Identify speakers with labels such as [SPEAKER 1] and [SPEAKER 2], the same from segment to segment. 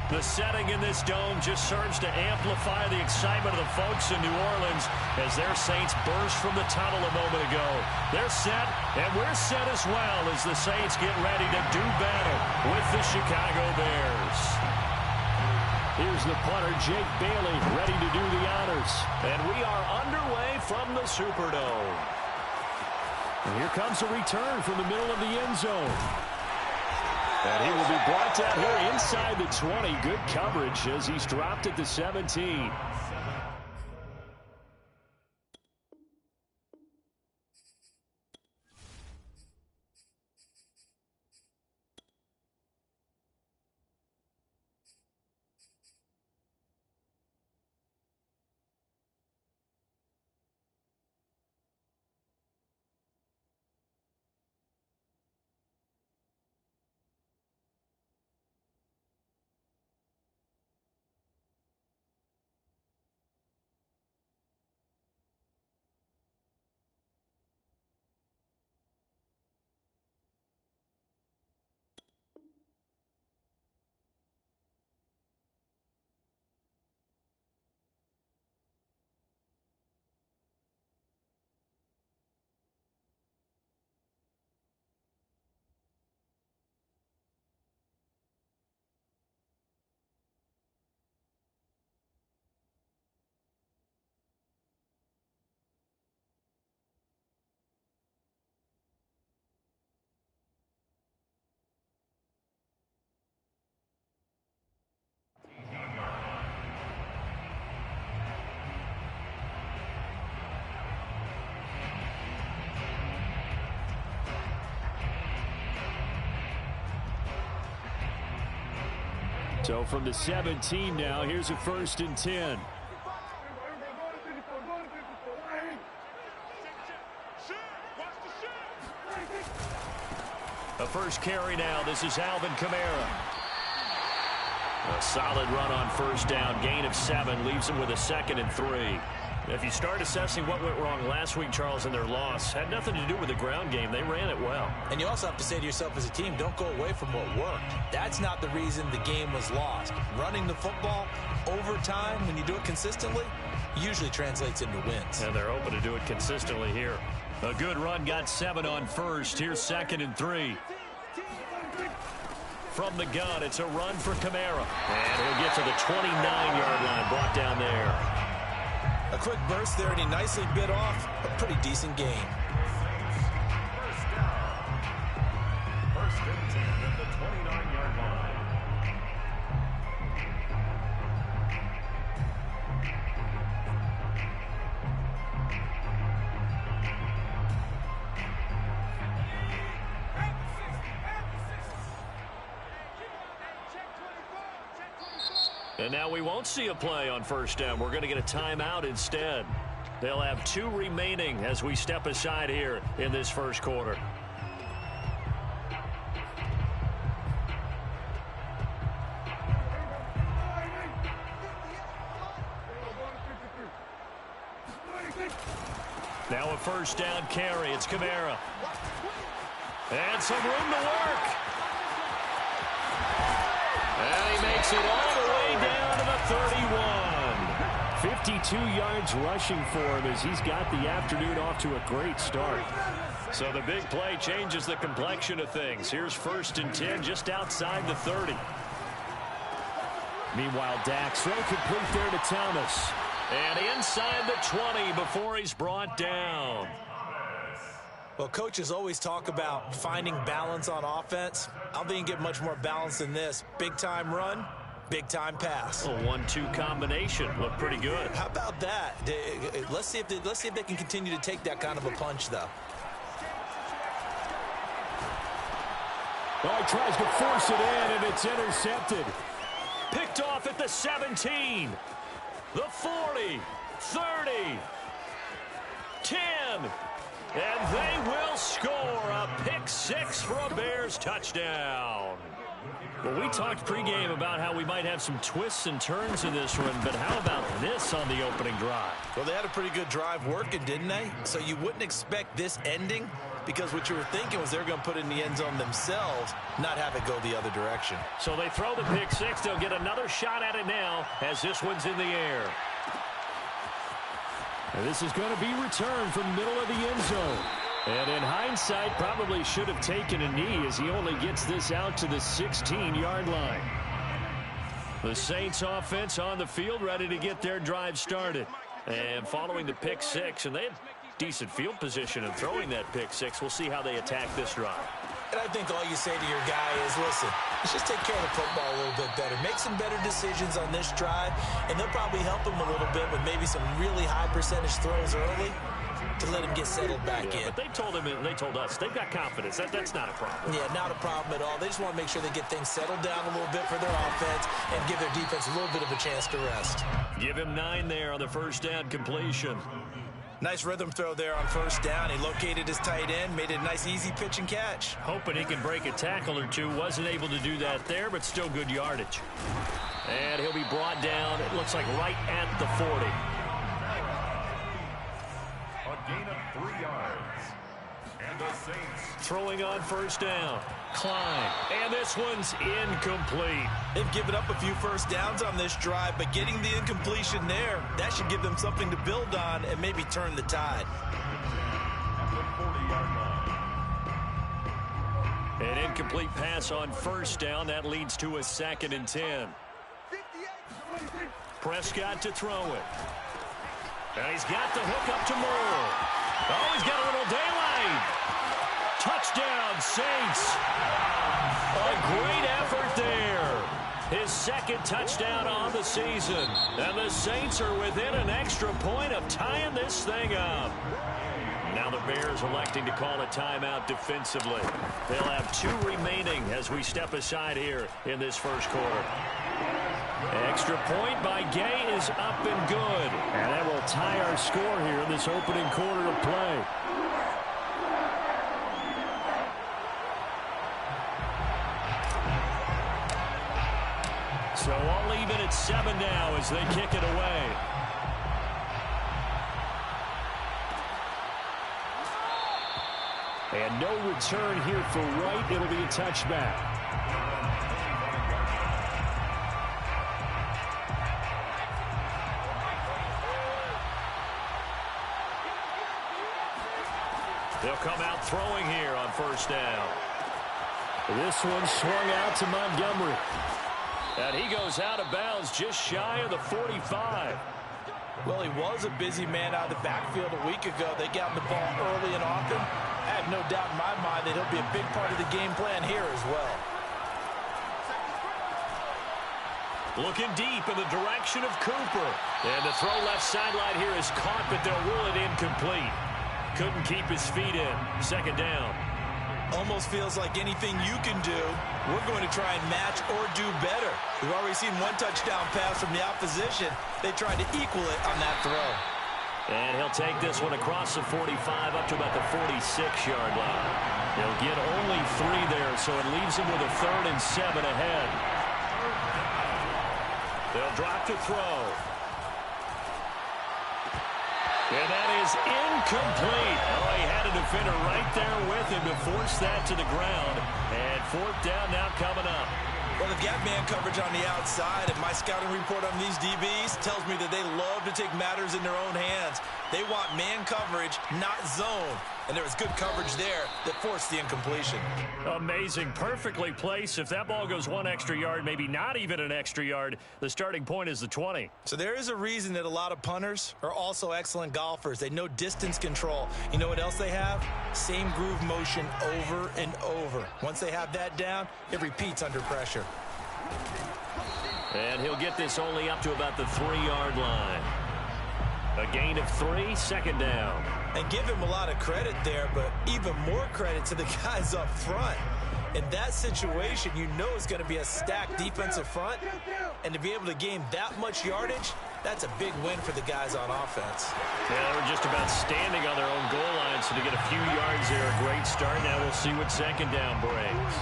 [SPEAKER 1] The setting in this dome just serves to amplify the excitement of the folks in New Orleans as their Saints burst from the tunnel a moment ago. They're set, and we're set as well as the Saints get ready to do battle with the Chicago Bears.
[SPEAKER 2] Here's the punter, Jake Bailey, ready to do the honors.
[SPEAKER 1] And we are underway from the Superdome.
[SPEAKER 2] And here comes a return from the middle of the end zone. And he will be brought down here inside the 20. Good coverage as he's dropped at the 17. So from the 17 now, here's a 1st and 10.
[SPEAKER 1] A first carry now. This is Alvin Kamara. A solid run on first down. Gain of 7 leaves him with a 2nd and 3. If you start assessing what went wrong last week, Charles, in their loss, had nothing to do with the ground game. They ran it well.
[SPEAKER 3] And you also have to say to yourself as a team, don't go away from what worked. That's not the reason the game was lost. Running the football over time, when you do it consistently, usually translates into wins.
[SPEAKER 1] And they're hoping to do it consistently here. A good run got 7 on first. Here's 2nd and 3. From the gun, it's a run for Kamara. And he'll get to the 29-yard line, brought down there.
[SPEAKER 3] A quick burst there, and he nicely bit off a pretty decent gain.
[SPEAKER 4] First down. 1st and 10 at the 29-yard line.
[SPEAKER 1] And now we won't see a play on first down. We're going to get a timeout instead. They'll have 2 remaining as we step aside here in this first quarter. Now a first down carry. It's Kamara. And some room to work. And he makes it all the way down to the 31.
[SPEAKER 2] 52 yards rushing for him as he's got the afternoon off to a great start.
[SPEAKER 1] So the big play changes the complexion of things. Here's 1st and 10 just outside the 30.
[SPEAKER 2] Meanwhile, Dak throw complete there to Thomas.
[SPEAKER 1] And inside the 20 before he's brought down.
[SPEAKER 3] Well, coaches always talk about finding balance on offense. I don't think you can get much more balance than this. Big-time run, big-time pass.
[SPEAKER 1] A 1-2 combination. Looked pretty good.
[SPEAKER 3] How about that? Let's see if they can continue to take that kind of a punch, though.
[SPEAKER 2] Well, he tries to force it in, and it's intercepted.
[SPEAKER 1] Picked off at the 17. The 40. 30. 10. And they will score a pick-6 for a Bears touchdown. Well, we talked pregame about how we might have some twists and turns in this run, but how about this on the opening drive?
[SPEAKER 3] Well, they had a pretty good drive working, didn't they? So you wouldn't expect this ending because what you were thinking was they're going to put it in the end zone themselves, not have it go the other direction.
[SPEAKER 1] So they throw the pick six. They'll get another shot at it now as this one's in the air.
[SPEAKER 2] And this is going to be returned from the middle of the end zone. And in hindsight, probably should have taken a knee as he only gets this out to the 16-yard line. The Saints offense on the field, ready to get their drive started. And following the pick six, and they have decent field position in throwing that pick six. We'll see how they attack this drive.
[SPEAKER 3] And I think all you say to your guy is, listen, let's just take care of the football a little bit better. Make some better decisions on this drive, and they'll probably help him a little bit with maybe some really high percentage throws early to let him get settled back in.
[SPEAKER 1] But they told him, and they told us, they've got confidence. That's not a problem.
[SPEAKER 3] Yeah, not a problem at all. They just want to make sure they get things settled down a little bit for their offense and give their defense a little bit of a chance to rest.
[SPEAKER 1] Give him 9 there on the first down completion.
[SPEAKER 3] Nice rhythm throw there on first down. He located his tight end, made it a nice easy pitch and catch.
[SPEAKER 1] Hoping he can break a tackle or two. Wasn't able to do that there, but still good yardage. And he'll be brought down, it looks like right at the 40.
[SPEAKER 4] A gain of 3 yards. And the Saints
[SPEAKER 1] throwing on first down. Klein. And this one's incomplete.
[SPEAKER 3] They've given up a few first downs on this drive, but getting the incompletion there, that should give them something to build on and maybe turn the tide.
[SPEAKER 4] at the 40-yard line.
[SPEAKER 1] An incomplete pass on first down. That leads to a 2nd and 10. Prescott to throw it. And he's got the hook up to Moore. Oh, he's got a little daylight. Touchdown, Saints. A great effort there. His 2nd touchdown on the season. And the Saints are within an extra point of tying this thing up. Now the Bears electing to call a timeout defensively. They'll have 2 remaining as we step aside here in this first quarter. Extra point by Gay is up and good.
[SPEAKER 2] And that will tie our score here in this opening quarter of play.
[SPEAKER 1] So all even at 7 now as they kick it away.
[SPEAKER 2] And no return here for Wright. It'll be a touchback.
[SPEAKER 1] They'll come out throwing here on first down.
[SPEAKER 2] This one swung out to Montgomery.
[SPEAKER 1] And he goes out of bounds just shy of the 45.
[SPEAKER 3] Well, he was a busy man out of the backfield a week ago. They got him the ball early and often. I have no doubt in my mind that he'll be a big part of the game plan here as well.
[SPEAKER 1] Looking deep in the direction of Cooper. And the throw left sideline here is caught, but they'll rule it incomplete. Couldn't keep his feet in. 2nd down.
[SPEAKER 3] Almost feels like anything you can do, we're going to try and match or do better. We've already seen 1 touchdown pass from the opposition. They tried to equal it on that throw.
[SPEAKER 1] And he'll take this one across the 45 up to about the 46-yard line. He'll get only 3 there, so it leaves him with a 3rd and 7 ahead. They'll drop to throw. And that is incomplete. Oh, he had a defender right there with him to force that to the ground. And 4th down now coming up.
[SPEAKER 3] Well, they've got man coverage on the outside, and my scouting report on these DBs tells me that they love to take matters in their own hands. They want man coverage, not zone. And there was good coverage there that forced the incompletion.
[SPEAKER 1] Amazing. Perfectly placed. If that ball goes 1 extra yard, maybe not even an extra yard, the starting point is the 20.
[SPEAKER 3] So there is a reason that a lot of punters are also excellent golfers. They know distance control. You know what else they have? Same groove motion over and over. Once they have that down, it repeats under pressure.
[SPEAKER 1] And he'll get this only up to about the 3-yard line. A gain of 3, 2nd down.
[SPEAKER 3] And give him a lot of credit there, but even more credit to the guys up front. In that situation, you know it's going to be a stacked defensive front. And to be able to gain that much yardage, that's a big win for the guys on offense.
[SPEAKER 1] Yeah, they were just about standing on their own goal line, so to get a few yards there, a great start. Now we'll see what 2nd down brings.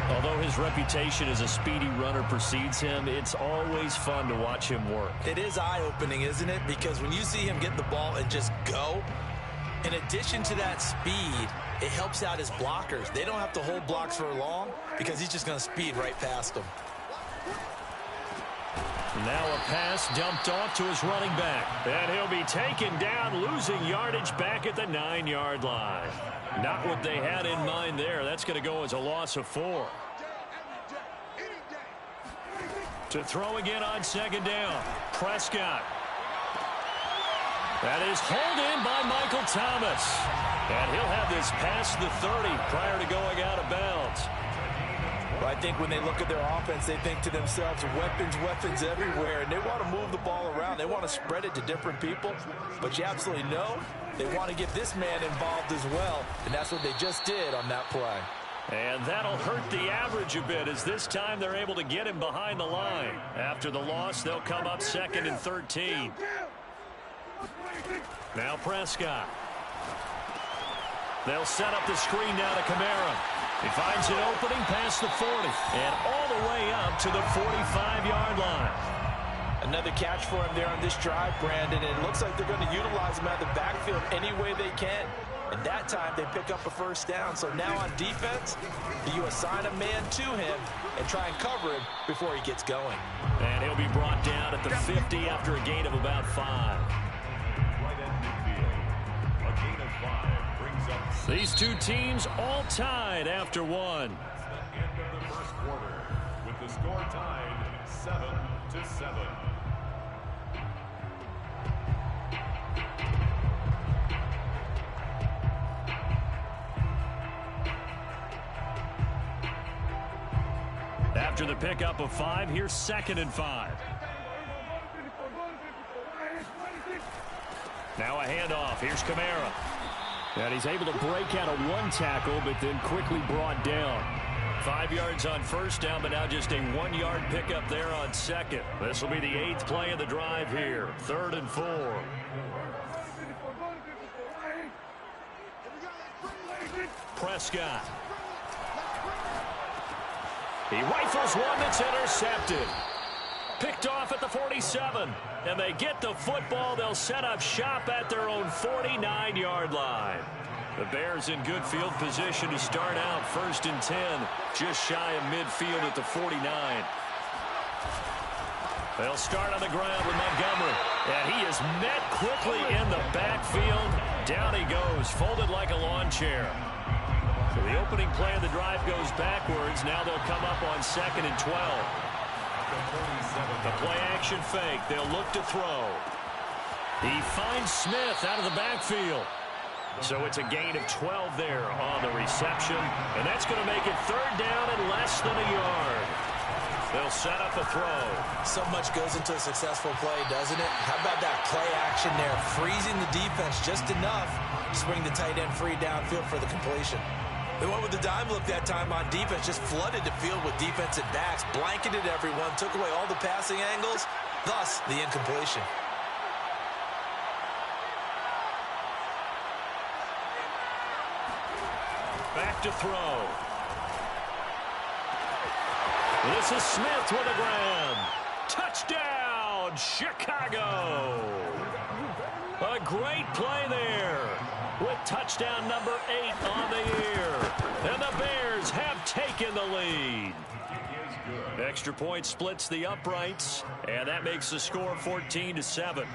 [SPEAKER 1] Although his reputation as a speedy runner precedes him, it's always fun to watch him work.
[SPEAKER 3] It is eye-opening, isn't it? Because when you see him get the ball and just go, In addition to that speed, it helps out his blockers. They don't have to hold blocks for long because he's just going to speed right past them.
[SPEAKER 2] Now a pass dumped off to his running back. And he'll be taken down, losing yardage back at the 9-yard line. Not what they had in mind there. That's going to go as a loss of 4. To throw again on second down. Prescott. That is hauled in by Michael Thomas. And he'll have this past the 30 prior to going out of bounds.
[SPEAKER 3] Well, I think when they look at their offense, they think to themselves, weapons everywhere, and they want to move the ball around. They want to spread it to different people, but you absolutely know they want to get this man involved as well, and that's what they just did on that play.
[SPEAKER 2] And that'll hurt the average a bit, as this time they're able to get him behind the line. After the loss, they'll come up 2nd and 13. Now Prescott. They'll set up the screen now to Kamara. He finds an opening past the 40 and all the way up to the 45-yard line.
[SPEAKER 3] Another catch for him there on this drive, Brandon, and it looks like they're going to utilize him out of the backfield any way they can. And that time they pick up a first down. So now on defense, you assign a man to him and try and cover him before he gets going.
[SPEAKER 2] And he'll be brought down at the 50 after a gain of about 5.
[SPEAKER 4] Right end midfield. A gain of 5 brings up.
[SPEAKER 2] These two teams all tied after 1.
[SPEAKER 4] End of the first quarter with the score tied 7-7.
[SPEAKER 2] After the pickup of 5, here's 2nd and 5. Now a handoff. Here's Kamara. And he's able to break out of one tackle, but then quickly brought down. 5 yards on first down, but now just a 1-yard pickup there on second. This will be the 8th play of the drive here. 3rd and 4. Prescott. He rifles one that's intercepted. Picked off at the 47. And they get the football. They'll set up shop at their own 49-yard line. The Bears in good field position to start out 1st and 10. Just shy of midfield at the 49. They'll start on the ground with Montgomery. And he is met quickly in the backfield. Down he goes, folded like a lawn chair. So the opening play of the drive goes backwards. Now they'll come up on 2nd and 12. The play action fake. They'll look to throw. He finds Smith out of the backfield. So it's a gain of 12 there on the reception. And that's going to make it 3rd down and less than a yard. They'll set up a throw.
[SPEAKER 3] So much goes into a successful play, doesn't it? How about that play action there? Freezing the defense just enough to bring the tight end free downfield for the completion. They went with the dime look that time on defense, just flooded the field with defensive backs, blanketed everyone, took away all the passing angles, thus the incompletion.
[SPEAKER 2] Back to throw. This is Smith with a grab. Touchdown, Chicago. A great play there with touchdown number 8 on the year. And the Bears have taken the lead. Extra point splits the uprights, and that makes the score 14-7.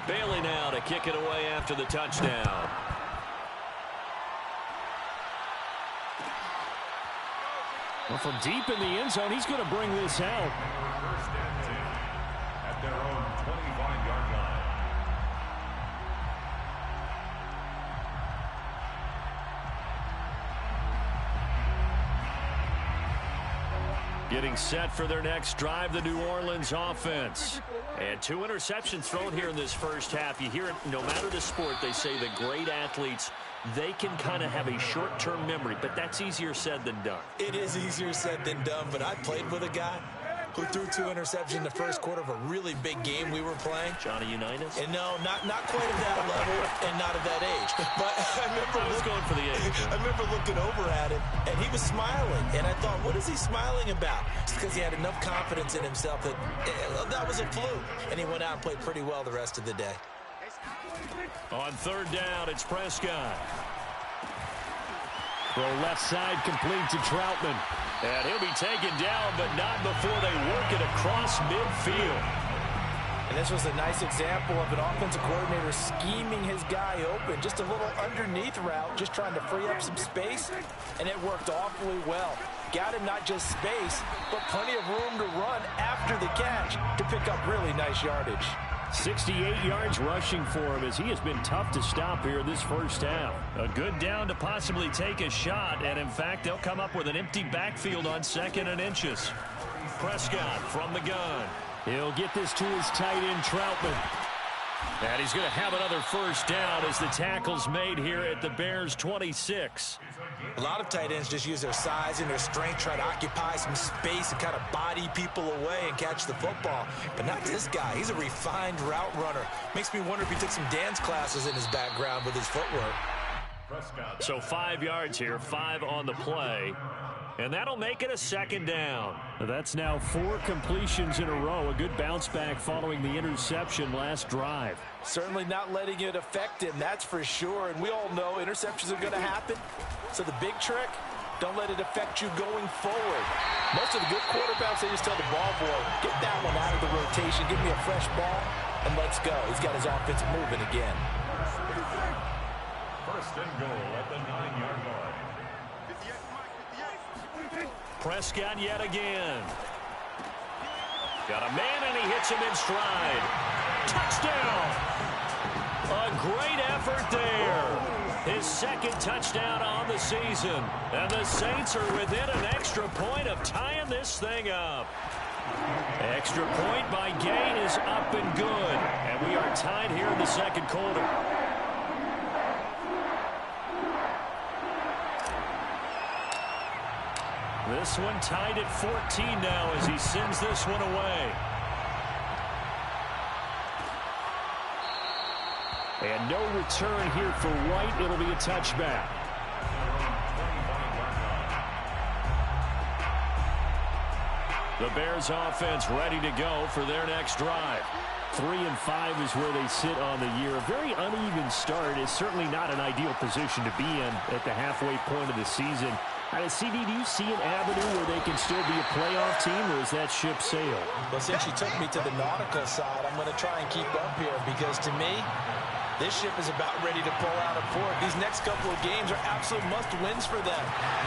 [SPEAKER 2] Bailey now to kick it away after the touchdown. Well, from deep in the end zone, he's going to bring this out.
[SPEAKER 4] 1st and 10 at their own 25-yard line.
[SPEAKER 2] Getting set for their next drive, the New Orleans offense. And 2 interceptions thrown here in this first half. You hear it, no matter the sport, they say the great athletes, they can kind of have a short-term memory, but that's easier said than done.
[SPEAKER 3] It is easier said than done, but I played with a guy who threw 2 interceptions in the first quarter of a really big game we were playing.
[SPEAKER 2] Johnny Unitas?
[SPEAKER 3] And no, not quite at that level and not at that age. But I
[SPEAKER 2] was going for the age.
[SPEAKER 3] I remember looking over at him, and he was smiling. And I thought, what is he smiling about? It's because he had enough confidence in himself that that was a fluke. And he went out and played pretty well the rest of the day.
[SPEAKER 2] On third down, it's Prescott. Throw left side complete to Troutman. And he'll be taken down, but not before they work it across midfield.
[SPEAKER 3] And this was a nice example of an offensive coordinator scheming his guy open. Just a little underneath route, just trying to free up some space, and it worked awfully well. Got him not just space, but plenty of room to run after the catch to pick up really nice yardage.
[SPEAKER 2] 68 yards rushing for him as he has been tough to stop here this first half. A good down to possibly take a shot, and in fact, they'll come up with an empty backfield on 2nd and inches. Prescott from the gun. He'll get this to his tight end, Troutman. And he's going to have another first down as the tackle's made here at the Bears' 26.
[SPEAKER 3] A lot of tight ends just use their size and their strength, try to occupy some space and kind of body people away and catch the football. But not this guy. He's a refined route runner. Makes me wonder if he took some dance classes in his background with his footwork.
[SPEAKER 2] So 5 yards here, 5 on the play. And that'll make it a 2nd down. That's now 4 completions in a row. A good bounce back following the interception last drive.
[SPEAKER 3] Certainly not letting it affect him, that's for sure. And we all know interceptions are going to happen. So the big trick, don't let it affect you going forward. Most of the good quarterbacks, they just tell the ball boy, get that one out of the rotation, give me a fresh ball, and let's go. He's got his offense moving again.
[SPEAKER 4] First and goal at the 9-yard line.
[SPEAKER 2] Prescott yet again. Got a man, and he hits him in stride. Touchdown! A great effort there. His 2nd touchdown on the season. And the Saints are within an extra point of tying this thing up. Extra point by Gay is up and good. And we are tied here in the 2nd quarter. This one tied at 14 now as he sends this one away. And no return here for White. It'll be a touchback. The Bears offense ready to go for their next drive. 3-5 is where they sit on the year. A very uneven start is certainly not an ideal position to be in at the halfway point of the season. CD, do you see an avenue where they can still be a playoff team, or is that ship sailed?
[SPEAKER 3] Well, since you took me to the nautical side, I'm going to try and keep up here because to me, this ship is about ready to pull out of port. These next couple of games are absolute must-wins for them.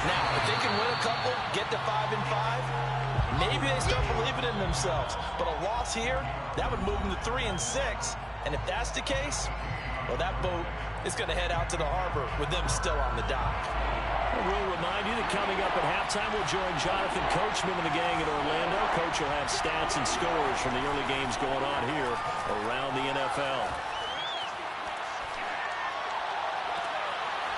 [SPEAKER 3] Now, if they can win a couple, get to 5-5, maybe they start believing in themselves. But a loss here, that would move them to 3-6. And if that's the case, well, that boat is going to head out to the harbor with them still on the dock.
[SPEAKER 2] We'll remind you that coming up at halftime, we'll join Jonathan Coachman and the gang in Orlando. Coach will have stats and scores from the early games going on here around the NFL.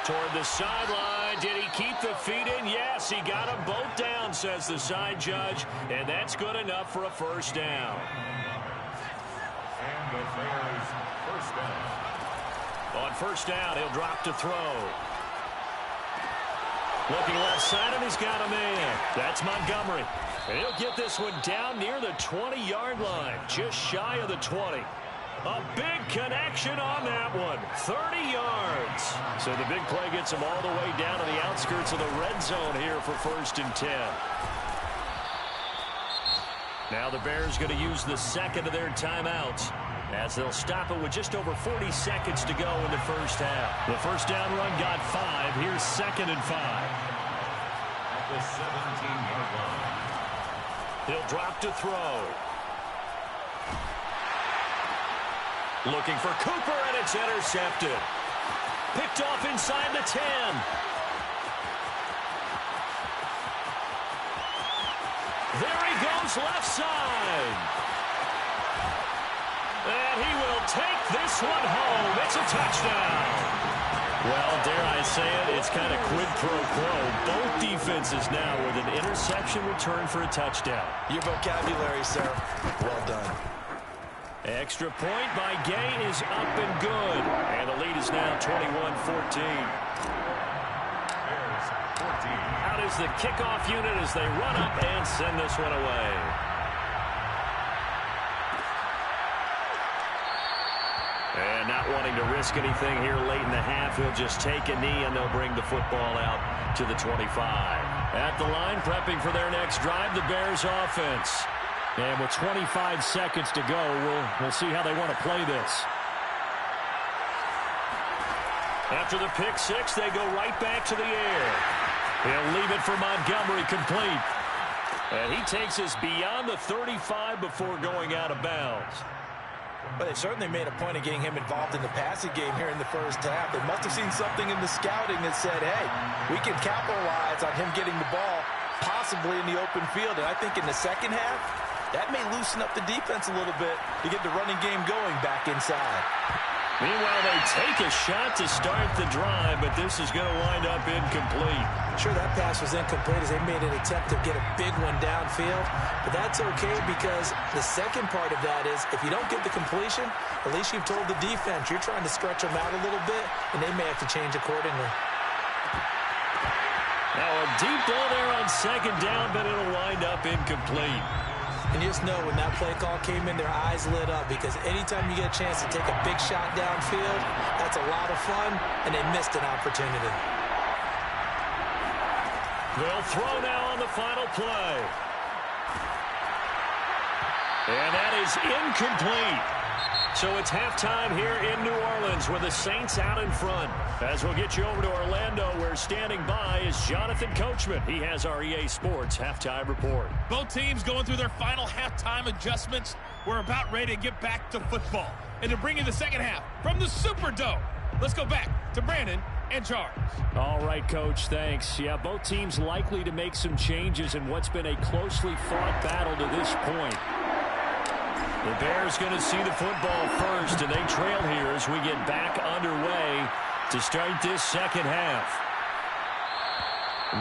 [SPEAKER 2] Toward the sideline. Did he keep the feet in? Yes, he got them both down, says the side judge. And that's good enough for a first down.
[SPEAKER 4] And the Bears first down.
[SPEAKER 2] On first down, he'll drop to throw. Looking left side, and he's got a man. That's Montgomery. And he'll get this one down near the 20-yard line, just shy of the 20. A big connection on that one, 30 yards. So the big play gets him all the way down to the outskirts of the red zone here for 1st and 10. Now the Bears going to use the 2nd of their timeouts, as they'll stop it with just over 40 seconds to go in the first half. The first down run got 5. Here's 2nd and 5.
[SPEAKER 4] At the 17-yard line.
[SPEAKER 2] He'll drop to throw. Looking for Cooper, and it's intercepted. Picked off inside the 10. There he goes left side. And he will take this one home. It's a touchdown. Well, dare I say it, it's kind of quid pro quo. Both defenses now with an interception return for a touchdown.
[SPEAKER 3] Your vocabulary, sir. Well done.
[SPEAKER 2] Extra point by Gay is up and good. And the lead is now 21-14.
[SPEAKER 4] Bears 14.
[SPEAKER 2] Out is the kickoff unit as they run up and send this one away.
[SPEAKER 1] And not wanting to risk anything here late in the half, he'll just take a knee, and they'll bring the football out to the 25.
[SPEAKER 2] At the line, prepping for their next drive, the Bears offense. And with 25 seconds to go, we'll see how they want to play this.
[SPEAKER 1] After the pick six, they go right back to the air. He'll leave it for Montgomery, complete. And he takes us beyond the 35 before going out of bounds.
[SPEAKER 3] But they certainly made a point of getting him involved in the passing game here in the first half. They must have seen something in the scouting that said, hey, we can capitalize on him getting the ball possibly in the open field. And I think in the second half, that may loosen up the defense a little bit to get the running game going back inside.
[SPEAKER 1] Meanwhile, they take a shot to start the drive, but this is going to wind up incomplete.
[SPEAKER 3] Sure, that pass was incomplete as they made an attempt to get a big one downfield, but that's okay because the second part of that is if you don't get the completion, at least you've told the defense you're trying to stretch them out a little bit, and they may have to change accordingly.
[SPEAKER 1] Now a deep ball there on second down, but it'll wind up incomplete.
[SPEAKER 3] And you just know when that play call came in, their eyes lit up because anytime you get a chance to take a big shot downfield, that's a lot of fun, and they missed an opportunity.
[SPEAKER 1] They'll throw now on the final play. And that is incomplete. So it's halftime here in New Orleans with the Saints out in front. As we'll get you over to Orlando, where standing by is Jonathan Coachman. He has our EA Sports halftime report.
[SPEAKER 5] Both teams going through their final halftime adjustments. We're about ready to get back to football. And to bring you the second half from the Superdome, let's go back to Brandon and Charles.
[SPEAKER 2] All right, Coach, thanks. Yeah, both teams likely to make some changes in what's been a closely fought battle to this point.
[SPEAKER 1] The Bears going to see the football first, and they trail here as we get back underway to start this second half.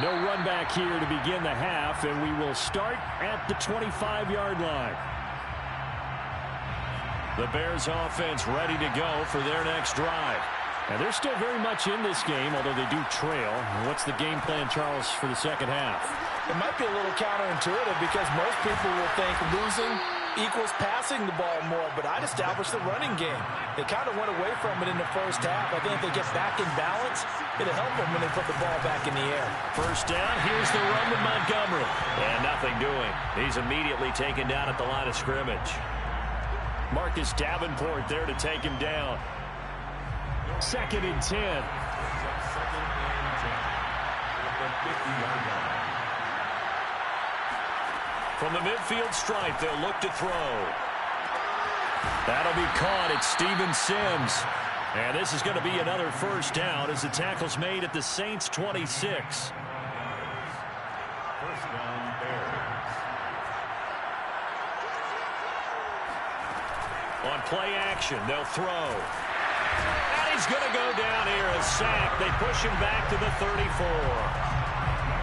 [SPEAKER 2] No run back here to begin the half, and we will start at the 25-yard line.
[SPEAKER 1] The Bears offense ready to go for their next drive.
[SPEAKER 2] And they're still very much in this game, although they do trail. What's the game plan, Charles, for the second half?
[SPEAKER 3] It might be a little counterintuitive because most people will think losing equals passing the ball more, but I'd establish the running game. They kind of went away from it in the first half. I think if they get back in balance, it'll help them when they put the ball back in the air.
[SPEAKER 1] First down, here's the run with Montgomery. And nothing doing. He's immediately taken down at the line of scrimmage.
[SPEAKER 2] Marcus Davenport there to take him down. 2nd and 10.
[SPEAKER 1] From the midfield stripe, they'll look to throw. That'll be caught. It's Steven Sims. And this is going to be another first down as the tackle's made at the Saints' 26.
[SPEAKER 4] First down, Bears.
[SPEAKER 1] On play action, they'll throw. And he's going to go down here, a sack. They push him back to the 34.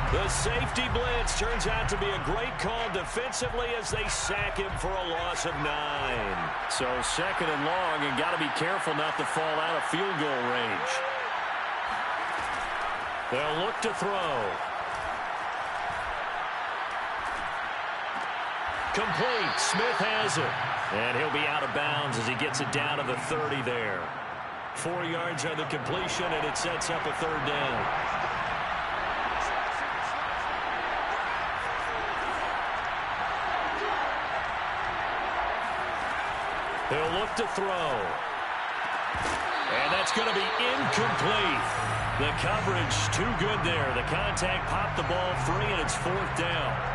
[SPEAKER 1] The safety blitz turns out to be a great call defensively as they sack him for a loss of 9.
[SPEAKER 2] So 2nd and long, and got to be careful not to fall out of field goal range.
[SPEAKER 1] They'll look to throw. Complete. Smith has it. And he'll be out of bounds as he gets it down to the 30 there. 4 yards on the completion, and it sets up a third down. They'll look to throw. And that's going to be incomplete. The coverage too good there. The contact popped the ball free, and it's 4th down.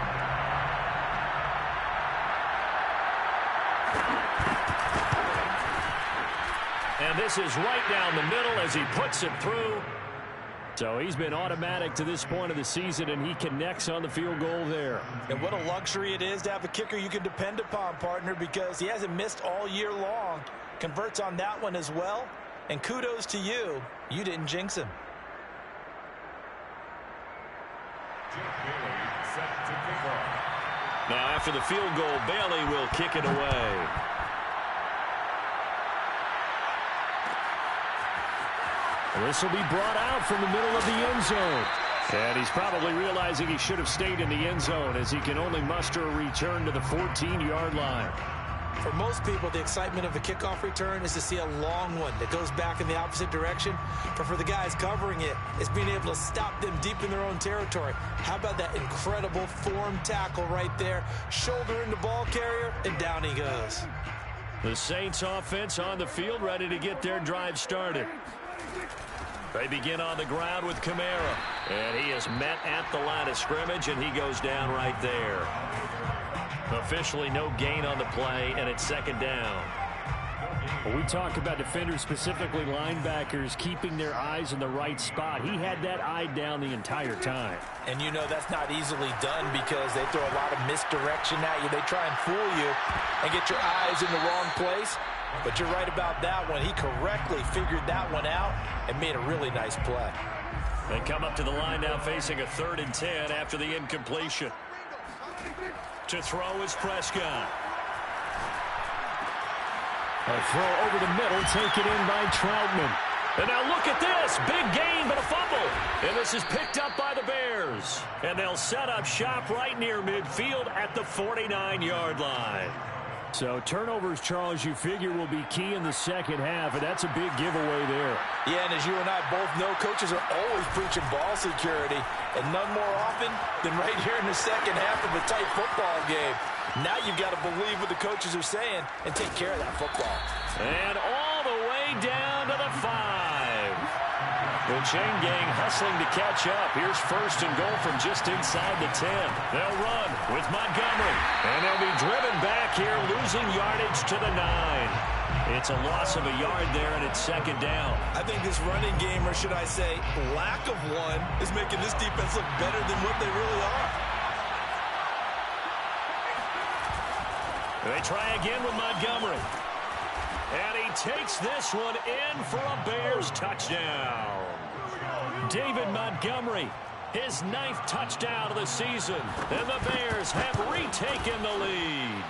[SPEAKER 1] And this is right down the middle as he puts it through.
[SPEAKER 2] So he's been automatic to this point of the season, and he connects on the field goal there.
[SPEAKER 3] And what a luxury it is to have a kicker you can depend upon, partner, because he hasn't missed all year long. Converts on that one as well. And kudos to you. You didn't jinx him.
[SPEAKER 4] Bailey set to kick off.
[SPEAKER 1] Now after the field goal, Bailey will kick it away.
[SPEAKER 2] This will be brought out from the middle of the end zone. And he's probably realizing he should have stayed in the end zone as he can only muster a return to the 14-yard line.
[SPEAKER 3] For most people, the excitement of a kickoff return is to see a long one that goes back in the opposite direction. But for the guys covering it, it's being able to stop them deep in their own territory. How about that incredible form tackle right there? Shoulder in the ball carrier, and down he goes.
[SPEAKER 2] The Saints offense on the field, ready to get their drive started. They begin on the ground with Kamara. And he is met at the line of scrimmage, and he goes down right there. Officially no gain on the play, and it's second down.
[SPEAKER 6] Well, we talk about defenders, specifically linebackers, keeping their eyes in the right spot. He had that eye down the entire time.
[SPEAKER 3] And you know that's not easily done because they throw a lot of misdirection at you. They try and fool you and get your eyes in the wrong place. But you're right about that one. He correctly figured that one out and made a really nice play.
[SPEAKER 2] They come up to the line now facing a 3rd and 10 after the incompletion. To throw is Prescott.
[SPEAKER 6] A throw over the middle, taken in by Troutman.
[SPEAKER 2] And now look at this. Big gain, but a fumble. And this is picked up by the Bears. And they'll set up shop right near midfield at the 49-yard line.
[SPEAKER 6] So turnovers, Charles, you figure will be key in the second half, and that's a big giveaway there.
[SPEAKER 3] Yeah, and as you and I both know, coaches are always preaching ball security, and none more often than right here in the second half of a tight football game. Now you've got to believe what the coaches are saying and take care of that football.
[SPEAKER 2] And all the way down to the 5. The chain gang hustling to catch up. Here's 1st and goal from just inside the 10. They'll run with Montgomery. And they'll be driven back here, losing yardage to the 9. It's a loss of a yard there, and it's second down.
[SPEAKER 3] I think this running game, or should I say lack of one, is making this defense look better than what they really are.
[SPEAKER 2] They try again with Montgomery. And he takes this one in for a Bears touchdown. David Montgomery, his 9th touchdown of the season. And the Bears have retaken the lead.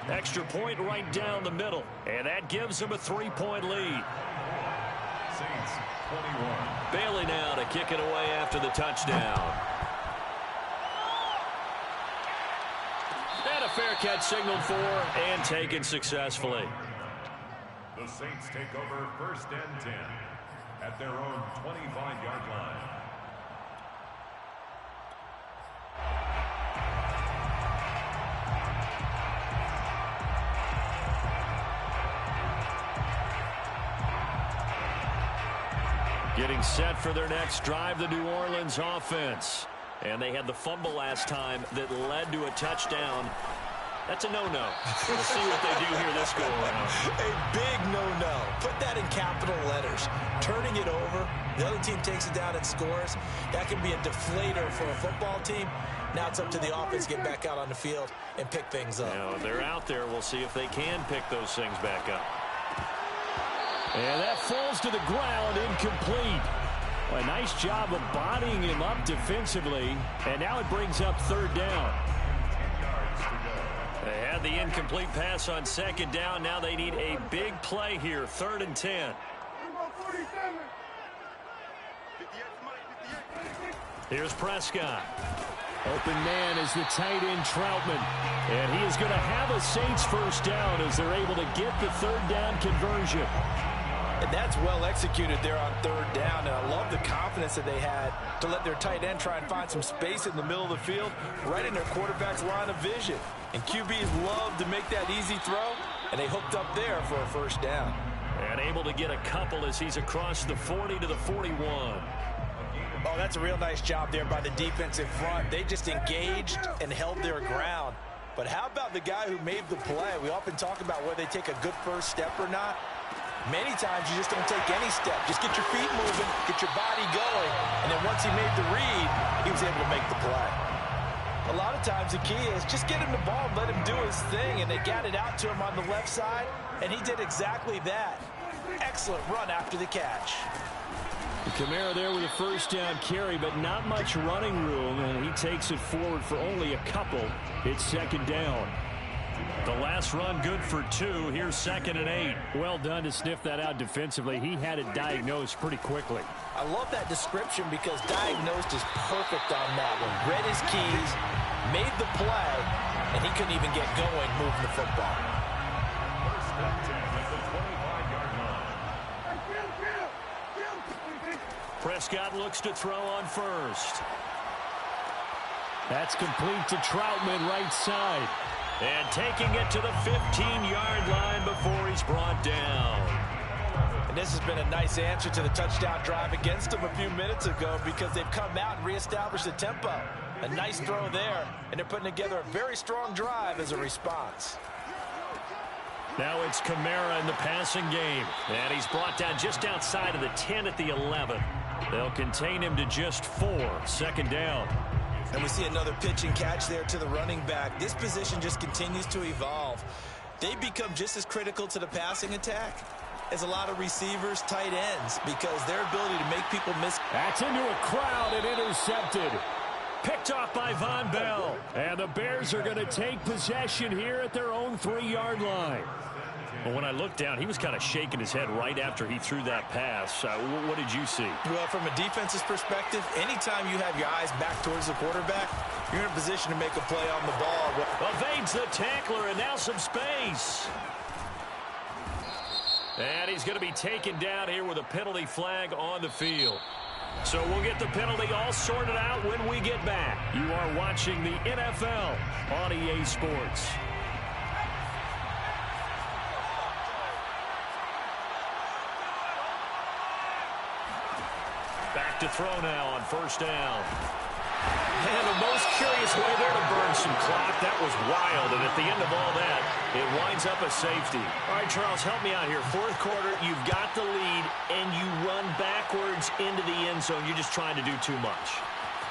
[SPEAKER 2] Extra point right down the middle. And that gives them a 3-point lead.
[SPEAKER 4] Saints 21.
[SPEAKER 2] Bailey now to kick it away after the touchdown. And a fair catch signaled for and taken successfully.
[SPEAKER 4] The Saints take over 1st and 10 at their own 25-yard line.
[SPEAKER 2] Getting set for their next drive, the New Orleans offense. And they had the fumble last time that led to a touchdown. That's a no-no. We'll see what they do here this go-around.
[SPEAKER 3] A big no-no. Put that in capital letters. Turning it over, the other team takes it down and scores. That can be a deflator for a football team. Now it's up to the offense to get back out on the field and pick things up.
[SPEAKER 2] Now, if they're out there, we'll see if they can pick those things back up.
[SPEAKER 6] And that falls to the ground, incomplete. A nice job of bodying him up defensively, and now it brings up 3rd down.
[SPEAKER 2] They had the incomplete pass on 2nd down. Now they need a big play here, 3rd and 10. Here's Prescott.
[SPEAKER 6] Open man is the tight end Troutman. And he is going to have a Saints 1st down as they're able to get the 3rd down conversion.
[SPEAKER 3] And that's well executed there on 3rd down. And I love the confidence that they had to let their tight end try and find some space in the middle of the field, right in their quarterback's line of vision. And QBs love to make that easy throw, and they hooked up there for a 1st down.
[SPEAKER 2] And able to get a couple as he's across the 40 to the 41.
[SPEAKER 3] Oh, that's a real nice job there by the defensive front. They just engaged and held their ground. But how about the guy who made the play? We often talk about whether they take a good first step or not. Many times you just don't take any step. Just get your feet moving, get your body going, and then once he made the read, he was able to make the play. A lot of times the key is just get him the ball and let him do his thing, and they got it out to him on the left side, and he did exactly that. Excellent run after the catch.
[SPEAKER 6] Kamara there with a 1st down carry, but not much running room, and he takes it forward for only a couple. It's 2nd down.
[SPEAKER 2] The last run good for 2. Here's 2nd and 8.
[SPEAKER 6] Well done to sniff that out defensively. He had it diagnosed pretty quickly.
[SPEAKER 3] I love that description because diagnosed is perfect on that one. Read his keys, made the play, and he couldn't even get going moving the football.
[SPEAKER 4] First and 10 at the 25-yard line.
[SPEAKER 1] Prescott looks to throw on first.
[SPEAKER 2] That's complete to Troutman, right side.
[SPEAKER 1] And taking it to the 15-yard line before he's brought down.
[SPEAKER 3] And this has been a nice answer to the touchdown drive against them a few minutes ago because they've come out and reestablished the tempo. A nice throw there, and they're putting together a very strong drive as a response.
[SPEAKER 1] Now it's Kamara in the passing game. And he's brought down just outside of the 10 at the 11. They'll contain him to just 4. Second down.
[SPEAKER 3] And we see another pitch and catch there to the running back. This position just continues to evolve. They become just as critical to the passing attack as a lot of receivers, tight ends, because their ability to make people miss.
[SPEAKER 2] That's into a crowd and intercepted.
[SPEAKER 1] Picked off by Von Bell.
[SPEAKER 2] And the Bears are going to take possession here at their own 3-yard line.
[SPEAKER 1] Well, when I looked down, he was kind of shaking his head right after he threw that pass. What did you see?
[SPEAKER 3] Well, from a defense's perspective, anytime you have your eyes back towards the quarterback, you're in a position to make a play on the ball.
[SPEAKER 1] Evades the tackler, and now some space. And he's going to be taken down here with a penalty flag on the field. So we'll get the penalty all sorted out when we get back. You are watching the NFL on EA Sports. Back to throw now on first down. And the most curious way there to burn some clock. That was wild, and at the end of all that, it winds up a safety. All right, Charles, help me out here. Fourth quarter, you've got the lead, and you run backwards into the end zone. You're just trying to do too much.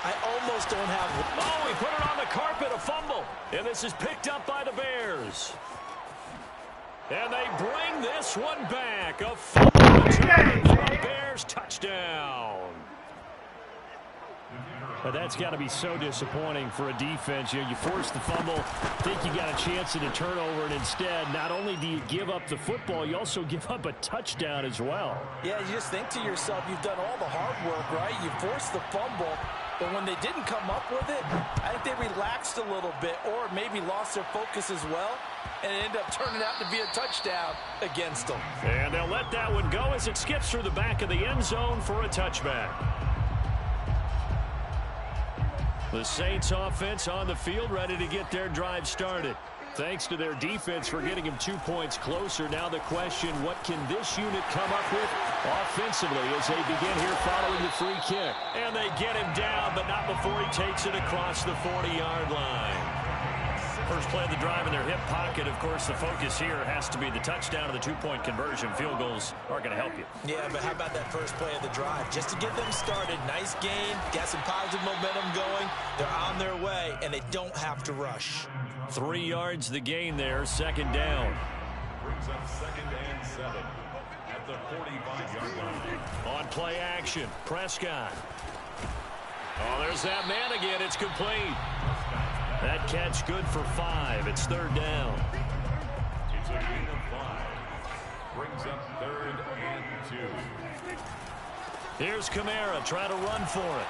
[SPEAKER 3] I almost don't have...
[SPEAKER 1] Oh, he put it on the carpet, a fumble. And this is picked up by the Bears. And they bring this one back. A fumble return for a Bears touchdown.
[SPEAKER 2] But that's got to be so disappointing for a defense. You force the fumble, think you got a chance at a turnover, and instead, not only do you give up the football, you also give up a touchdown as well.
[SPEAKER 3] Yeah, you just think to yourself, you've done all the hard work, right? You forced the fumble, but when they didn't come up with it, I think they relaxed a little bit or maybe lost their focus as well, and it ended up turning out to be a touchdown against them.
[SPEAKER 1] And they'll let that one go as it skips through the back of the end zone for a touchback. The Saints offense on the field, ready to get their drive started. Thanks to their defense for getting him 2 points closer. Now the question, what can this unit come up with offensively as they begin here following the free kick? And they get him down, but not before he takes it across the 40-yard line. First play of the drive in their hip pocket. Of course, the focus here has to be the touchdown and the 2-point conversion. Field goals aren't going to help you.
[SPEAKER 3] Yeah, but how about that first play of the drive? Just to get them started, nice gain, got some positive momentum going. They're on their way, and they don't have to rush.
[SPEAKER 1] 3 yards the gain there, second down.
[SPEAKER 4] Brings up 2nd and 7 at the 45-yard line.
[SPEAKER 1] On play action, Prescott. Oh, there's that man again. It's complete. That catch good for 5. It's third down.
[SPEAKER 4] It's a gain of 5. Brings up 3rd and 2.
[SPEAKER 1] Here's Kamara trying to run for it.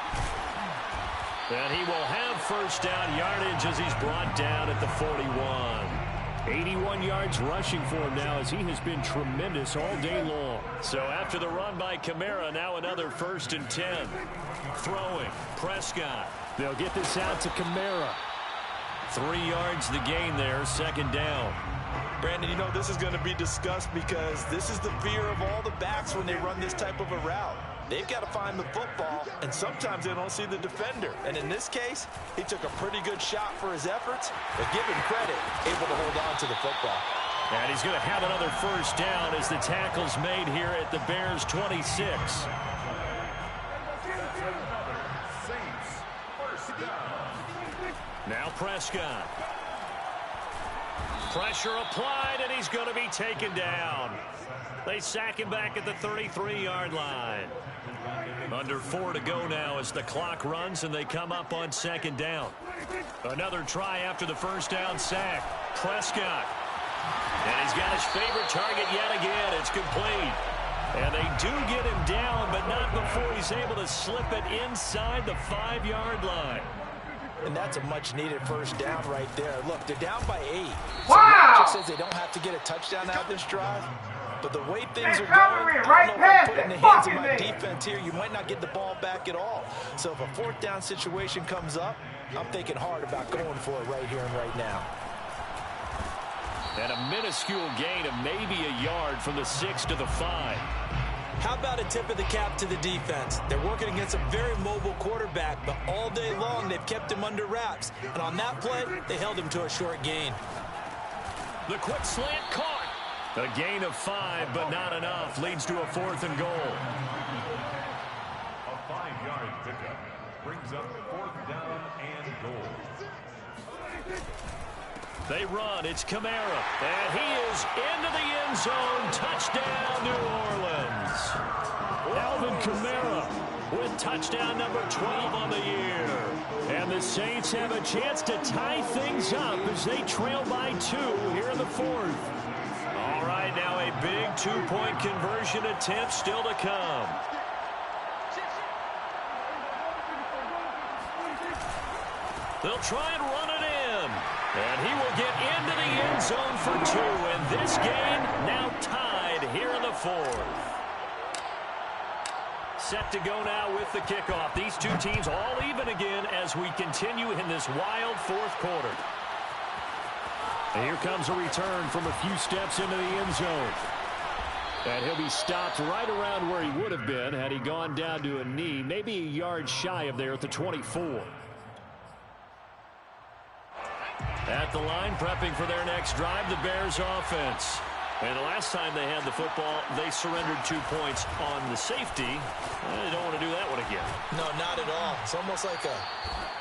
[SPEAKER 1] And he will have first down yardage as he's brought down at the 41.
[SPEAKER 2] 81 yards rushing for him now as he has been tremendous all day long.
[SPEAKER 1] So after the run by Kamara, now another 1st and 10. Throwing, Prescott.
[SPEAKER 2] They'll get this out to Kamara.
[SPEAKER 1] 3 yards the gain there, second down.
[SPEAKER 3] Brandon, you know this is going to be discussed because this is the fear of all the backs when they run this type of a route. They've got to find the football, and sometimes they don't see the defender. And in this case, he took a pretty good shot for his efforts, but give him credit, able to hold on to the football.
[SPEAKER 1] And he's going to have another first down as the tackle's made here at the Bears' 26.
[SPEAKER 4] Saints, first down.
[SPEAKER 1] Now Prescott. Pressure applied, and he's going to be taken down. They sack him back at the 33-yard line. Under 4 to go now as the clock runs, and they come up on second down. Another try after the first down sack. Prescott. And he's got his favorite target yet again. It's complete. And they do get him down, but not before he's able to slip it inside the 5-yard line.
[SPEAKER 3] And that's a much-needed first down right there. Look, they're down by 8.
[SPEAKER 7] Wow!
[SPEAKER 3] So logic says they don't have to get a touchdown out of this drive. But the way things are going, I don't know if I put it in the hands of my defense here, you might not get the ball back at all. So if a fourth down situation comes up, I'm thinking hard about going for it right here and right now.
[SPEAKER 2] And a minuscule gain of maybe a yard from the 6 to the 5.
[SPEAKER 3] How about a tip of the cap to the defense? They're working against a very mobile quarterback, but all day long they've kept him under wraps. And on that play, they held him to a short gain.
[SPEAKER 2] The quick slant caught. A gain of 5, but not enough. Leads to a 4th and goal.
[SPEAKER 4] A 5-yard pickup brings up 4th down and goal.
[SPEAKER 2] They run. It's Kamara. And he is into the end zone. Touchdown, New Orleans. Alvin Kamara with touchdown number 12 on the year. And the Saints have a chance to tie things up as they trail by 2 here in the 4th. All right, now a big 2-point conversion attempt still to come. They'll try and run it in. And he will get into the end zone for 2. And this game now tied here in the 4th. Set to go now with the kickoff. These two teams all even again as we continue in this wild 4th quarter. And here comes a return from a few steps into the end zone. And he'll be stopped right around where he would have been had he gone down to a knee, maybe a yard shy of there at the 24. At the line, prepping for their next drive, the Bears offense. And the last time they had the football, they surrendered 2 points on the safety. They don't want to do that one again.
[SPEAKER 3] No, not at all. It's almost like a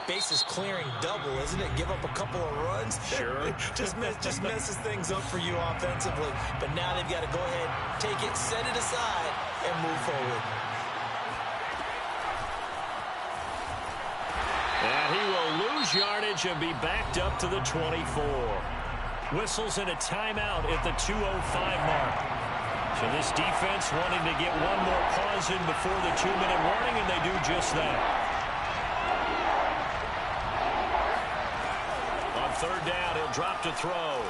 [SPEAKER 3] bases clearing double, isn't it? Give up a couple of runs.
[SPEAKER 2] Sure.
[SPEAKER 3] just messes things up for you offensively. But now they've got to go ahead, take it, set it aside, and move forward.
[SPEAKER 2] And he will lose yardage and be backed up to the 24. Whistles and a timeout at the 2:05 mark. So this defense wanting to get one more pause in before the 2-minute warning, and they do just that. On 3rd down, he'll drop to throw.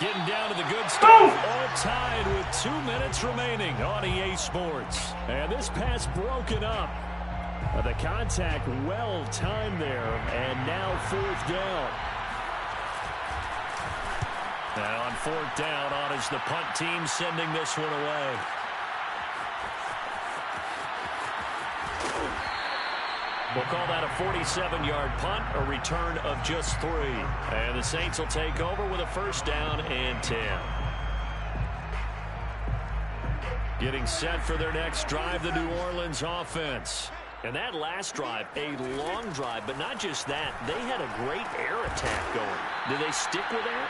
[SPEAKER 2] Getting down to the good stuff. All tied with 2 minutes remaining on EA Sports. And this pass broken up. The contact well timed there, and now 4th down. Now on 4th down, on is the punt team sending this one away. We'll call that a 47-yard punt, a return of just 3. And the Saints will take over with a 1st down and 10. Getting set for their next drive, the New Orleans offense. And that last drive, a long drive, but not just that. They had a great air attack going. Do they stick with that?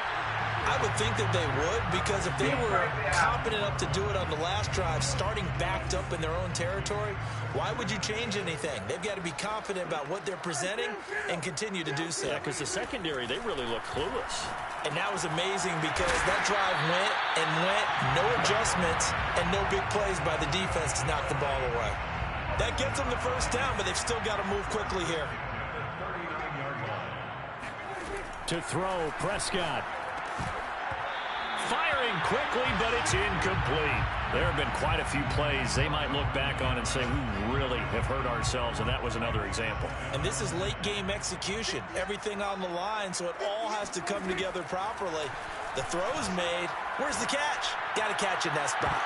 [SPEAKER 3] I would think that they would, because if they were competent enough to do it on the last drive, starting backed up in their own territory, why would you change anything? They've got to be confident about what they're presenting and continue to do so.
[SPEAKER 2] Yeah, because the secondary, they really look clueless.
[SPEAKER 3] And that was amazing because that drive went and went, no adjustments, and no big plays by the defense to knock the ball away. That gets them the 1st down, but they've still got to move quickly here.
[SPEAKER 2] To throw, Prescott. Firing quickly, but it's incomplete. There have been quite a few plays they might look back on and say, we really have hurt ourselves, and that was another example.
[SPEAKER 3] And this is late-game execution. Everything on the line, so it all has to come together properly. The throw's made. Where's the catch? Got to catch in that spot.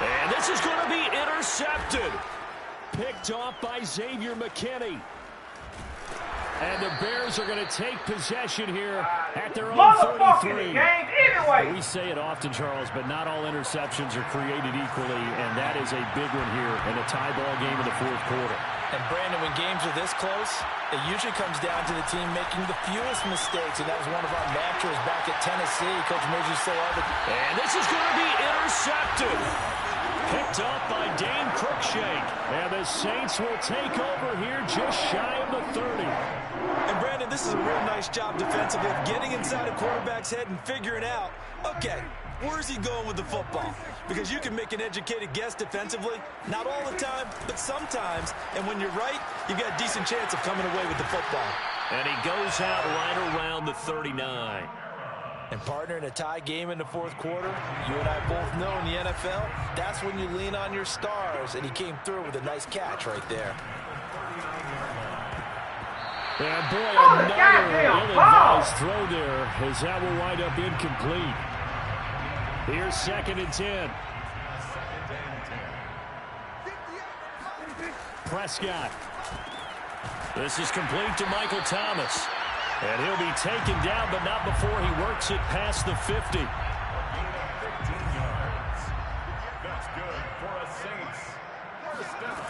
[SPEAKER 2] And this is going to be intercepted. Picked off by Xavier McKinney. And the Bears are going to take possession here at their own 33.
[SPEAKER 7] Anyway.
[SPEAKER 2] We say it often, Charles, but not all interceptions are created equally, and that is a big one here in a tie ball game in the 4th quarter.
[SPEAKER 3] And, Brandon, when games are this close, it usually comes down to the team making the fewest mistakes, and that was one of our mantras back at Tennessee. Coach Major so evident.
[SPEAKER 2] And this is going to be intercepted. Picked up by Dane Cruikshank. And the Saints will take over here just shy of the 30.
[SPEAKER 3] And, Brandon, this is a real nice job defensively of getting inside a quarterback's head and figuring out, okay, where's he going with the football? Because you can make an educated guess defensively, not all the time, but sometimes. And when you're right, you've got a decent chance of coming away with the football.
[SPEAKER 1] And he goes out right around the 39.
[SPEAKER 3] And partner, in a tie game in the fourth quarter, you and I both know in the NFL, that's when you lean on your stars. And he came through with a nice catch right there.
[SPEAKER 2] And boy, another ill-advised throw there as that will wind up incomplete. Here's 2nd and 10. Prescott. This is complete to Michael Thomas. And he'll be taken down, but not before he works it past the 50.
[SPEAKER 4] Gain of 15 yards. That's good for a Saints first down.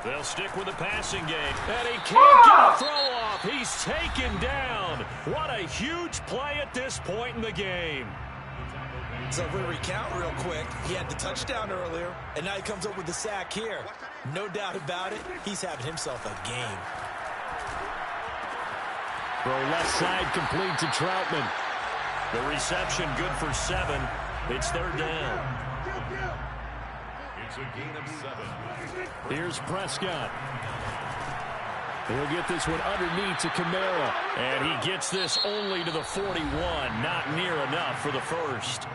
[SPEAKER 1] They'll stick with the passing game. And he can't get a throw off. He's taken down. What a huge play at this point in the game.
[SPEAKER 3] So if we recount real quick, he had the touchdown earlier, and now he comes up with the sack here. No doubt about it, he's having himself a game.
[SPEAKER 2] Throw left side complete to Troutman.
[SPEAKER 1] The reception good for 7. It's 3rd down.
[SPEAKER 4] It's a gain of 7.
[SPEAKER 2] Here's Prescott. He'll get this one underneath to Kamara.
[SPEAKER 1] And he gets this only to the 41. Not near enough for the first.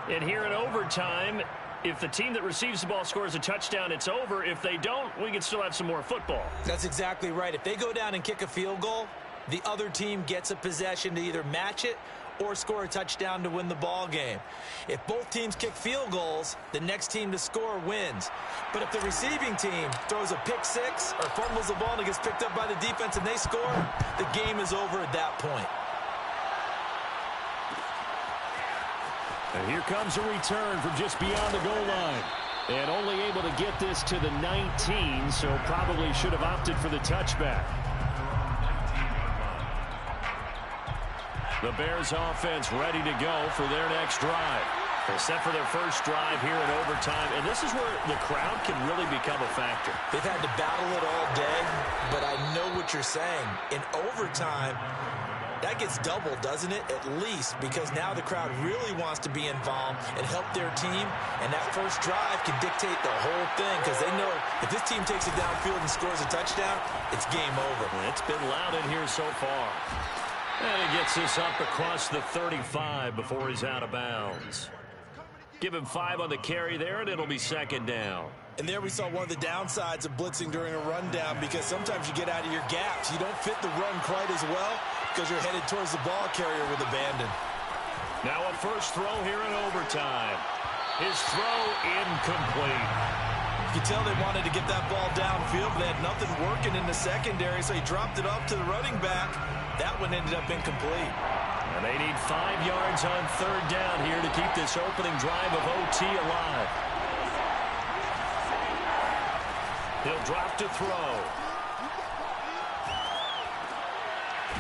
[SPEAKER 6] And here in overtime, if the team that receives the ball scores a touchdown, it's over. If they don't, we can still have some more football.
[SPEAKER 3] That's exactly right. If they go down and kick a field goal, the other team gets a possession to either match it or score a touchdown to win the ball game. If both teams kick field goals, the next team to score wins. But if the receiving team throws a pick six or fumbles the ball and it gets picked up by the defense and they score, the game is over at that point.
[SPEAKER 2] And here comes a return from just beyond the goal line. And only able to get this to the 19, so probably should have opted for the touchback.
[SPEAKER 1] The Bears offense ready to go for their next drive. They're set for their first drive here in overtime, and this is where the crowd can really become a factor.
[SPEAKER 3] They've had to battle it all day, but I know what you're saying. In overtime, that gets doubled, doesn't it? At least, because now the crowd really wants to be involved and help their team, and that first drive can dictate the whole thing because they know if this team takes it downfield and scores a touchdown, it's game over.
[SPEAKER 1] It's been loud in here so far. And he gets this up across the 35 before he's out of bounds. Give him 5 on the carry there, and it'll be 2nd down.
[SPEAKER 3] And there we saw one of the downsides of blitzing during a rundown because sometimes you get out of your gaps. You don't fit the run quite as well because you're headed towards the ball carrier with abandon.
[SPEAKER 1] Now a first throw here in overtime. His throw incomplete.
[SPEAKER 3] You can tell they wanted to get that ball downfield, but they had nothing working in the secondary, so he dropped it off to the running back. That one ended up incomplete.
[SPEAKER 1] And they need 5 yards on 3rd down here to keep this opening drive of OT alive. He'll drop to throw.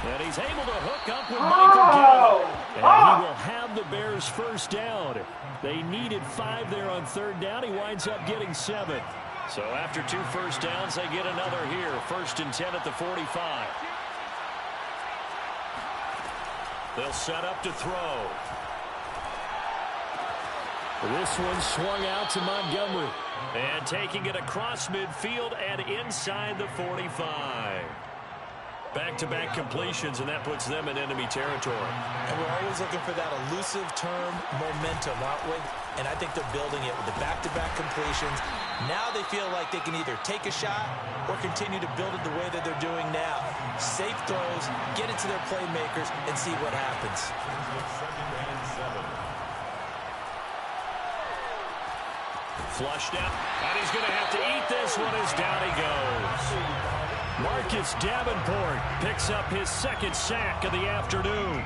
[SPEAKER 1] And he's able to hook up with Michael Gallup.
[SPEAKER 2] And he will have the Bears first down. They needed 5 there on 3rd down. He winds up getting 7.
[SPEAKER 1] So after 2 first downs, they get another here. 1st and 10 at the 45. They'll set up to throw.
[SPEAKER 2] This one swung out to Montgomery.
[SPEAKER 1] And taking it across midfield and inside the 45. Back-to-back completions, and that puts them in enemy territory.
[SPEAKER 3] And we're always looking for that elusive term momentum, aren't we? And I think they're building it with the back-to-back completions. Now they feel like they can either take a shot or continue to build it the way that they're doing now. Safe throws, get it to their playmakers, and see what happens.
[SPEAKER 1] Flushed out, and he's going to have to eat this one as down he goes.
[SPEAKER 2] Marcus Davenport picks up his 2nd sack of the afternoon.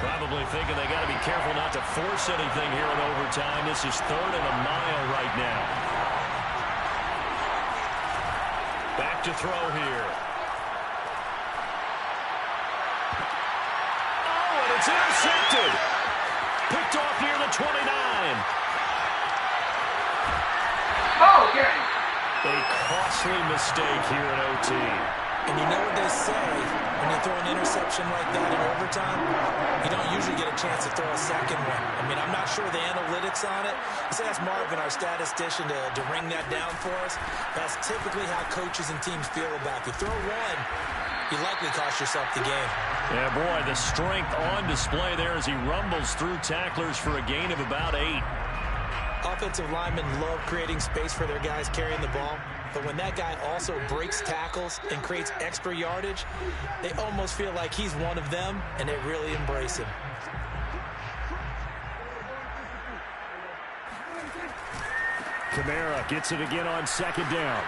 [SPEAKER 1] Probably thinking they got to be careful not to force anything here in overtime. This is 3rd and a mile right now. Back to throw here. Oh, and it's intercepted. Picked off near the 29. A costly mistake here in OT.
[SPEAKER 3] And you know what they say, when you you throw an interception like that in overtime, you don't usually get a chance to throw a second one. I mean, I'm not sure the analytics on it. Let's ask Marvin, our statistician, to ring that down for us. That's typically how coaches and teams feel about you. Throw one, you likely cost yourself the game.
[SPEAKER 2] Yeah, boy, the strength on display there as he rumbles through tacklers for a gain of about 8.
[SPEAKER 3] Offensive linemen love creating space for their guys carrying the ball. But when that guy also breaks tackles and creates extra yardage, they almost feel like he's one of them, and they really embrace him.
[SPEAKER 2] Kamara gets it again on second down.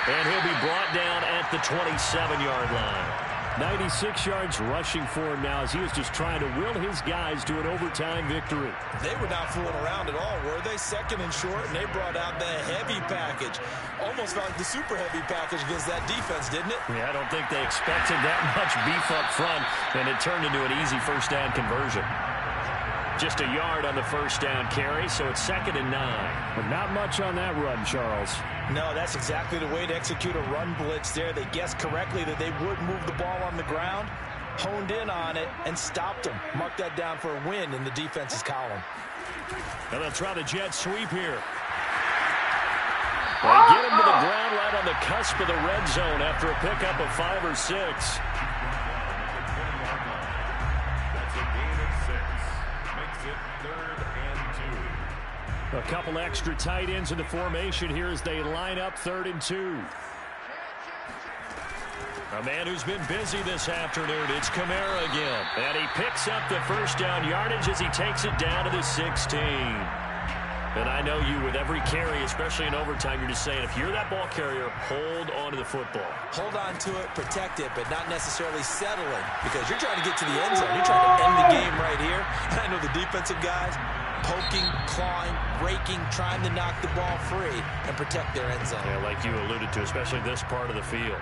[SPEAKER 2] And he'll be brought down at the 27-yard line. 96 yards rushing for him now as he is just trying to will his guys to an overtime victory.
[SPEAKER 3] They were not fooling around at all, were they? Second and short, and they brought out the heavy package. Almost felt like the super heavy package against that defense, didn't it?
[SPEAKER 2] Yeah, I don't think they expected that much beef up front, and it turned into an easy first down conversion. Just a yard on the first down carry, so it's 2nd and 9. But not much on that run, Charles.
[SPEAKER 3] No, that's exactly the way to execute a run blitz there. They guessed correctly that they would move the ball on the ground, honed in on it, and stopped them. Mark that down for a win in the defense's column.
[SPEAKER 2] And they'll try the jet sweep here. They get him to the ground right on the cusp of the red zone after a pickup of 5 or 6. A couple extra tight ends in the formation here as they line up 3rd and 2. A man who's been busy this afternoon, it's Kamara again. And he picks up the first down yardage as he takes it down to the 16. And I know you, with every carry, especially in overtime, you're just saying, if you're that ball carrier, hold on to the football.
[SPEAKER 3] Hold on to it, protect it, but not necessarily settling, because you're trying to get to the end zone. You're trying to end the game right here. And I know the defensive guys, poking, clawing, raking, trying to knock the ball free and protect their end zone.
[SPEAKER 2] Yeah, like you alluded to, especially this part of the field.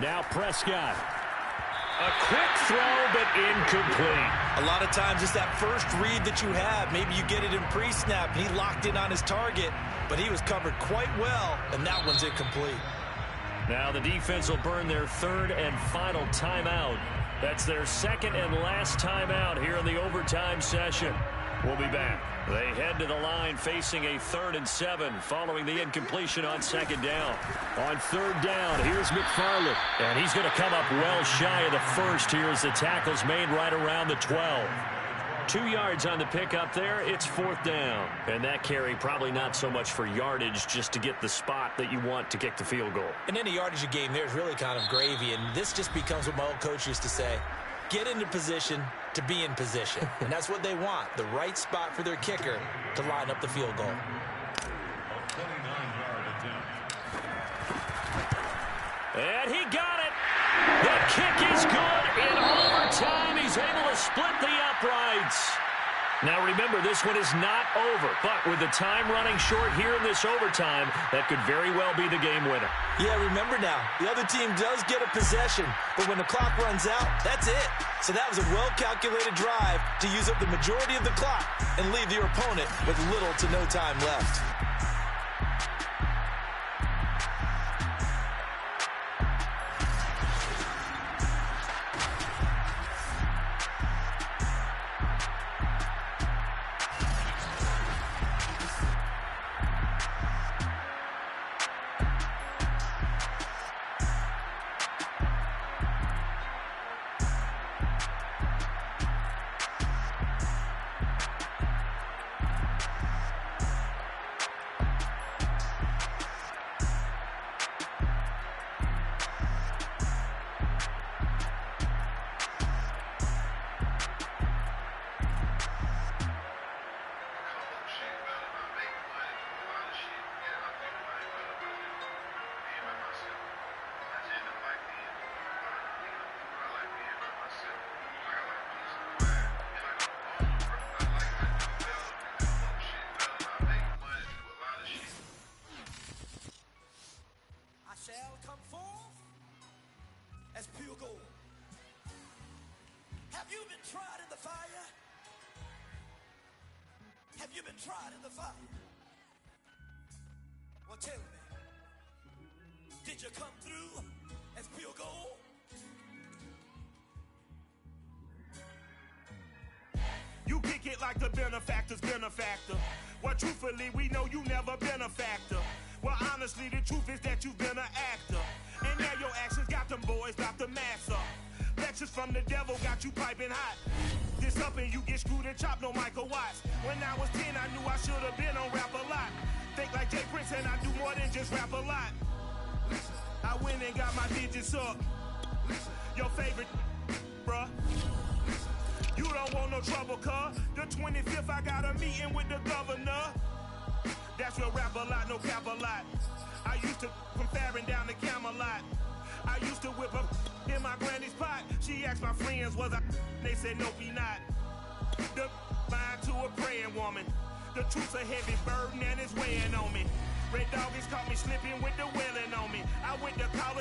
[SPEAKER 2] Now Prescott. A quick throw, but incomplete.
[SPEAKER 3] A lot of times it's that first read that you have. Maybe you get it in pre-snap, and he locked in on his target, but he was covered quite well, and that one's incomplete.
[SPEAKER 2] Now the defense will burn their 3rd and final timeout. That's their 2nd and last timeout here in the overtime session. We'll be back. They head to the line facing a 3rd and 7 following the incompletion on 2nd down. On 3rd down, here's McFarland. And he's going to come up well shy of the first here as the tackle's made right around the 12. 2 yards on the pickup there. It's 4th down. And that carry probably not so much for yardage, just to get the spot that you want to kick the field goal.
[SPEAKER 3] In any yardage game, there's really kind of gravy, and this just becomes what my old coach used to say. Get into position to be in position. And that's what they want, the right spot for their kicker to line up the field goal.
[SPEAKER 2] And he got it. The kick is good. In overtime, he's able to split the uprights. Now remember, this one is not over, but with the time running short here in this overtime, that could very well be the game winner.
[SPEAKER 3] Yeah, remember now, the other team does get a possession, but when the clock runs out, that's it. So that was a well-calculated drive to use up the majority of the clock and leave your opponent with little to no time left.
[SPEAKER 7] Have you been tried in the fire. Well, tell me, did you come through as pure gold?
[SPEAKER 8] You kick it like the benefactor's benefactor. Well, truthfully, we know you never been a factor. Well, honestly, the truth is that you've been an actor. And now your actions got them boys about to mass up. Lectures from the devil got you piping hot. This up and you get screwed and chopped, no Michael Watts. When I was 10, I knew I should have been on Rap a Lot. Think like Jay Prince and I do more than just rap a lot. I went and got my digits up. Your favorite, bruh. You don't want no trouble, cuz. The 25th, I got a meeting with the governor. That's real rap a lot, no cap a lot. I used to from Farron down to Camelot. I used to whip up in my granny's pot. She asked my friends, was I? They said, nope, he not. The line to a praying woman. The truth's a heavy burden and it's weighing on me. Red Doggies caught me slipping with the wailing on me. I went to calling.